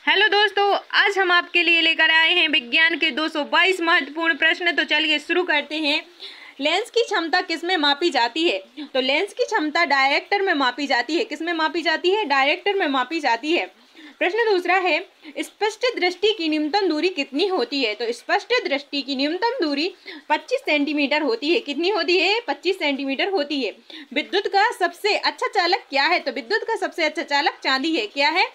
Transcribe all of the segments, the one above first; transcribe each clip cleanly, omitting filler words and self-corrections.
Hello दोस्तों, आज हम आपके लिए लेकर आए हैं विज्ञान के 222 महत्वपूर्ण प्रश्न। तो चलिए शुरू करते हैं। लेंस की क्षमता किस में मापी जाती है? तो लेंस की क्षमता डायरेक्टर में मापी जाती है। किस में मापी जाती है? डायरेक्टर में मापी जाती है। प्रश्न दूसरा है, स्पष्ट दृष्टि की न्यूनतम दूरी कितनी होती है? तो स्पष्ट दृष्टि की न्यूनतम दूरी 25 सेंटीमीटर होती है। कितनी होती है? 25 सेंटीमीटर होती है। विद्युत का सबसे अच्छा चालक क्या है? तो विद्युत का सबसे अच्छा चालक चांदी है। क्या है?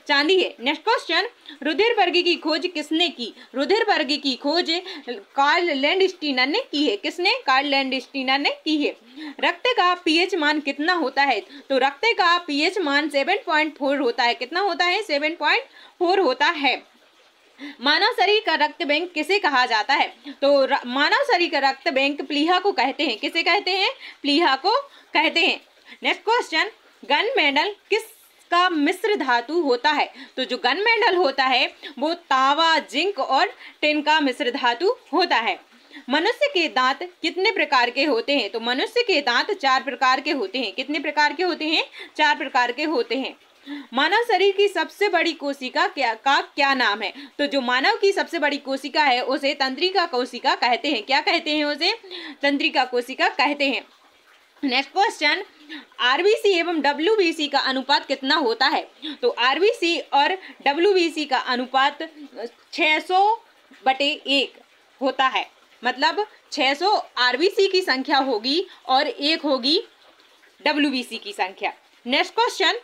चांदी है। नेक्स्ट क्वेश्चन, रुधिर वर्ग की खोज किसने की? रुधिर वर्ग की खोज कार्ल लैंडस्टीनर ने की है। किसने? कार्ल लैंडस्टीनर ने की है। रक्त का पीएच मान कितना होता है? तो रक्त का पीएच मान 7.4 होता है। कितना होता है? 7.4 होता है। मानव शरीर का रक्त बैंक किसे कहा जाता है? तो मानव शरीर का रक्त बैंक प्लीहा को कहते हैं। किसे कहते हैं? प्लीहा को कहते हैं। नेक्स्ट क्वेश्चन, गन मेडल किस का मिश्र धातु होता है? तो जो गन मेडल होता है वो तांबा, जिंक और टिन का मिश्र धातु होता है। मनुष्य के दांत कितने प्रकार के होते हैं? तो मनुष्य के दांत 4 प्रकार के होते हैं। कितने प्रकार के होते हैं? 4 प्रकार के होते हैं। मानव शरीर की सबसे बड़ी कोशिका क्या नाम है? तो जो मानव की सबसे बड़ी कोशिका है उसे तंत्रिका कोशिका कहते हैं। क्या कहते हैं? उसे तंत्रिका कोशिका कहते हैं। नेक्स्ट क्वेश्चन, आरबीसी एवं डब्ल्यूबीसी का अनुपात कितना होता है? तो आरबीसी और डब्ल्यूबीसी का अनुपात 600/1 होता है। मतलब 600 आरबीसी की संख्या होगी और 1 होगी डब्ल्यूबीसी की संख्या। नेक्स्ट क्वेश्चन,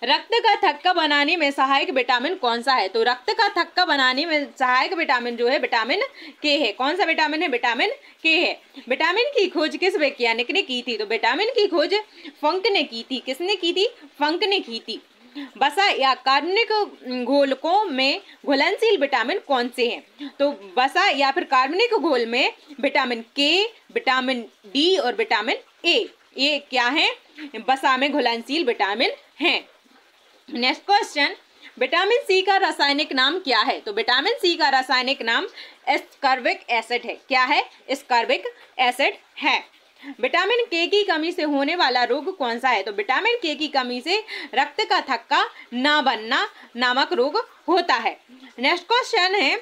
रक्त का थक्का बनाने में सहायक विटामिन कौन सा है? तो रक्त का थक्का बनाने में सहायक विटामिन जो है विटामिन के है। कौन सा विटामिन है? विटामिन के है। विटामिन की खोज किस वैज्ञानिक ने की थी? तो विटामिन की खोज फंक ने की थी। किसने की थी? फंक ने की थी। वसा या कार्बनिक घोलकों में घुलनशील विटामिन कौन से हैं? तो वसा या फिर कार्बनिक घोल में विटामिन के, विटामिन डी और विटामिन ए, ये क्या है? वसा में घुलनशील विटामिन हैं। नेक्स्ट क्वेश्चन, विटामिन सी का रासायनिक नाम क्या है? तो विटामिन सी का रासायनिक नाम एस्कॉर्बिक एसिड है। क्या है? एस्कॉर्बिक एसिड है। विटामिन के की कमी से होने वाला रोग कौन सा है? तो विटामिन के की कमी से रक्त का थक्का ना बनना नामक रोग होता है। नेक्स्ट क्वेश्चन है,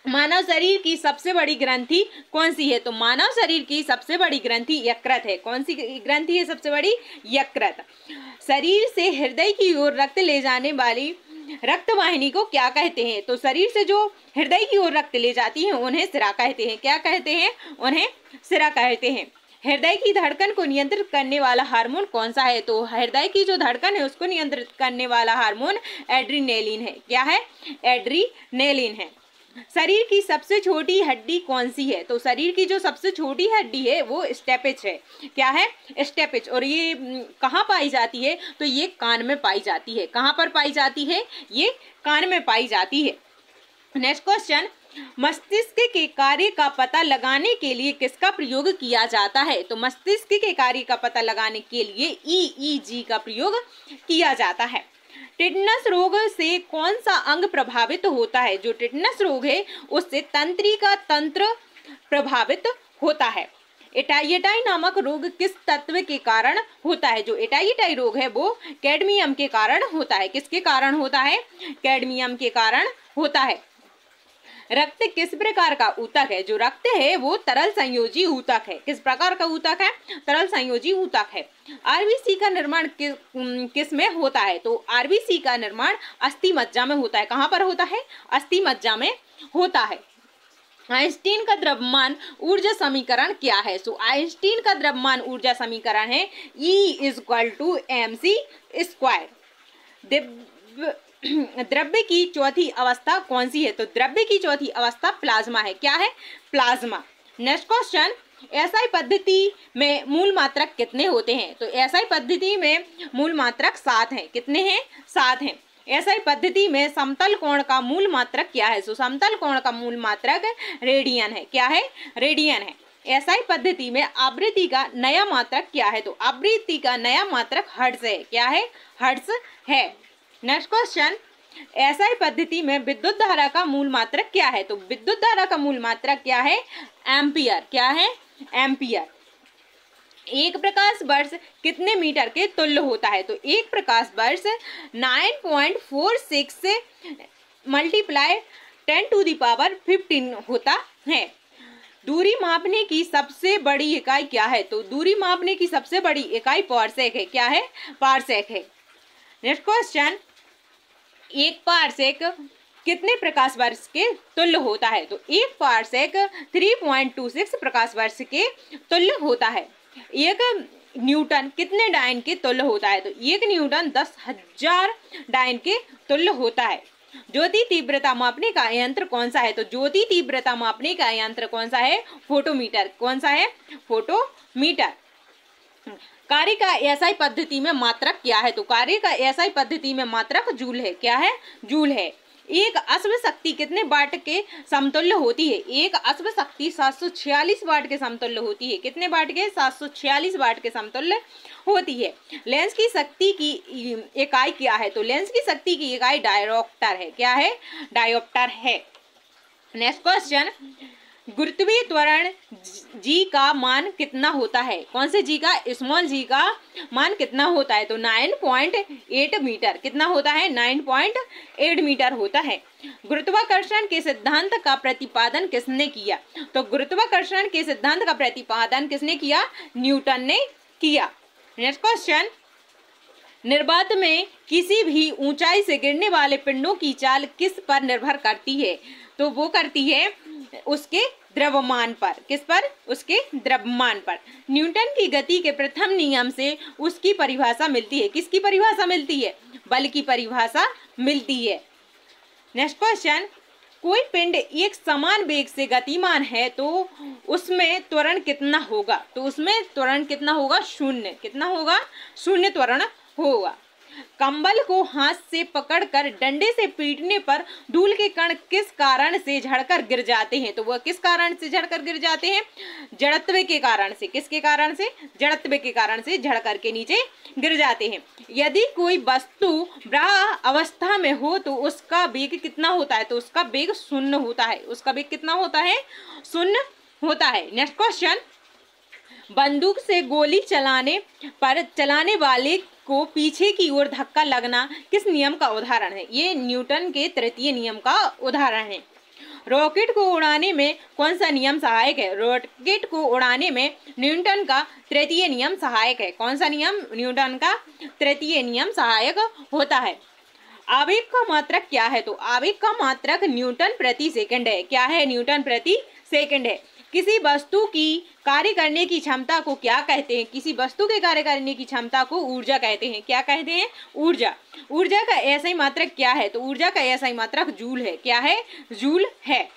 मानव शरीर की सबसे बड़ी ग्रंथि कौन सी है? तो मानव शरीर की सबसे बड़ी ग्रंथि यकृत है। कौन सी ग्रंथि है सबसे बड़ी? यकृत। शरीर से हृदय की ओर रक्त ले जाने वाली रक्त वाहिनी को क्या कहते हैं? तो शरीर से जो हृदय की ओर रक्त ले जाती है उन्हें सिरा कहते हैं। क्या कहते हैं? उन्हें सिरा कहते हैं। हृदय की धड़कन को नियंत्रित करने वाला हार्मोन कौन सा है? तो हृदय की जो धड़कन है उसको नियंत्रित करने वाला हार्मोन एड्रीनेलिन है। क्या है? एड्रीनेलिन है। शरीर की सबसे छोटी हड्डी कौन सी है? तो शरीर की जो सबसे छोटी हड्डी है वो स्टेपिच है। क्या है? स्टेपिच। और ये कहाँ पाई जाती है? तो ये कान में पाई जाती है। कहाँ पर पाई जाती है? ये कान में पाई जाती है। नेक्स्ट क्वेश्चन, मस्तिष्क के कार्य का पता लगाने के लिए किसका प्रयोग किया जाता है? तो मस्तिष्क के कार्य का पता लगाने के लिए EEG का प्रयोग किया जाता है। टिटनस रोग से कौन सा अंग प्रभावित होता है? जो टिटनस रोग है उससे तंत्रिका तंत्र प्रभावित होता है। एटाइटाई नामक रोग किस तत्व के कारण होता है? जो एटाइटाई रोग है वो कैडमियम के कारण होता है। किसके कारण होता है? कैडमियम के कारण होता है। रक्त किस प्रकार का ऊतक है? जो रक्त है वो तरल संयोजी ऊतक है। किस प्रकार का ऊतक है? तरल संयोजी ऊतक है। आरबीसी का निर्माण किस में होता है? तो आरबीसी का निर्माण अस्थि मज्जा में होता है। कहाँ पर होता है? अस्थि मज्जा में होता है। आइंस्टीन का द्रव्यमान ऊर्जा समीकरण क्या है? तो आइंस्टीन का द्रव्यमान ऊर्जा समीकरण है E=mc²। द्रव्य की चौथी अवस्था कौन सी है? तो द्रव्य की चौथी अवस्था प्लाज्मा है। क्या है? प्लाज्मा। नेक्स्ट क्वेश्चन, एसआई पद्धति में मूल मात्रक कितने होते हैं? तो एसआई पद्धति में मूल मात्रक 7 हैं। कितने हैं? 7 हैं। एसआई पद्धति में समतल कोण का मूल मात्रक क्या है? तो समतल कोण का मूल मात्रक रेडियन है। क्या है? रेडियन है। एसआई पद्धति में आवृत्ति का नया मात्रक क्या है? तो आवृत्ति का नया मात्रक हर्ट्ज है। क्या है? हर्ट्ज है। नेक्स्ट क्वेश्चन, एसआई पद्धति में विद्युत धारा का मूल मात्रक क्या है? तो विद्युत धारा का मूल मात्रक क्या है? एम्पियर। क्या है? एम्पियर। एक प्रकाश वर्ष कितने मीटर के तुल्य होता है? तो एक प्रकाश वर्ष 9.46 मल्टीप्लाई 10⁻15 होता है। दूरी मापने की सबसे बड़ी इकाई क्या है? तो दूरी मापने की सबसे बड़ी इकाई पारसेक है। क्या है? पारसेक है। नेक्स्ट क्वेश्चन, एक पारसेक कितने प्रकाश वर्ष के तुल्य होता है? तो एक पारसेक 3.26 प्रकाश वर्ष के तुल्य होता है। एक न्यूटन कितने डायन के तुल्य होता है? तो एक न्यूटन 10,000 डायन के तुल्य होता है। ज्योति तीव्रता मापने का यंत्र कौन सा है? तो ज्योति तीव्रता मापने का यंत्र कौन सा है? फोटोमीटर। कौन सा है? फोटोमीटर। कार्य का एसआई पद्धति में मात्रक क्या है? तो कार्य का एसआई पद्धति में मात्रक जूल है। क्या है? जूल है। एक अश्व शक्ति कितने वाट के समतुल्य होती है? एक अश्व शक्ति 746 वाट के समतुल्य होती है। कितने वाट के? 746 वाट के समतुल्य होती है। लेंस की शक्ति की इकाई क्या है? तो लेंस की शक्ति की इकाई डायोप्टर है। क्या है? डायोप्टर है। नेक्स्ट क्वेश्चन, गुरुत्वीय त्वरण जी का मान कितना होता है? कौन से जी का? स्मॉल जी का मान कितना होता है? तो 9.8 मीटर। कितना होता है? 9.8 मीटर होता है। गुरुत्वाकर्षण के सिद्धांत का प्रतिपादन किसने किया? तो गुरुत्वाकर्षण के सिद्धांत का प्रतिपादन किसने किया? न्यूटन ने किया। नेक्स्ट क्वेश्चन, निर्वात में किसी भी ऊंचाई से गिरने वाले पिंडों की चाल किस पर निर्भर करती है? तो वो करती है उसके द्रव्यमान पर। किस पर? उसके द्रव्यमान पर। न्यूटन की गति के प्रथम नियम से उसकी परिभाषा मिलती है। किसकी परिभाषा मिलती है? बल की परिभाषा मिलती है। नेक्स्ट क्वेश्चन, कोई पिंड एक समान वेग से गतिमान है तो उसमें त्वरण कितना होगा? तो उसमें त्वरण कितना होगा? शून्य। कितना होगा? शून्य त्वरण होगा। कंबल को हाथ से पकड़कर डंडे से पीटने पर धूल के कण किस कारण से झड़कर गिर जाते हैं? तो वह किस कारण से झड़कर गिर जाते हैं? जड़त्व के कारण से। किसके कारण से? जड़त्व के कारण से झड़कर के नीचे गिर जाते हैं। यदि कोई वस्तु ब्राह्य अवस्था में हो तो उसका वेग कितना होता है? तो उसका वेग शून्य होता है। उसका वेग कितना होता है? शून्य होता है। नेक्स्ट क्वेश्चन, बंदूक से गोली चलाने पर चलाने वाले को पीछे की ओर धक्का लगना किस नियम का उदाहरण है? ये न्यूटन के तृतीय नियम का उदाहरण है। रॉकेट को उड़ाने में कौन सा नियम सहायक है? रॉकेट को उड़ाने में न्यूटन का तृतीय नियम सहायक है। कौन सा नियम? न्यूटन का तृतीय नियम सहायक होता है। आवेग का मात्रक क्या है? तो आवेग का मात्रक न्यूटन प्रति सेकंड है। क्या है? न्यूटन प्रति सेकंड है। किसी वस्तु की कार्य करने की क्षमता को क्या कहते हैं? किसी वस्तु के कार्य करने की क्षमता को ऊर्जा कहते हैं। क्या कहते हैं? ऊर्जा। ऊर्जा का एसआई मात्रक क्या है? तो ऊर्जा का एसआई मात्रक जूल है। क्या है? जूल है।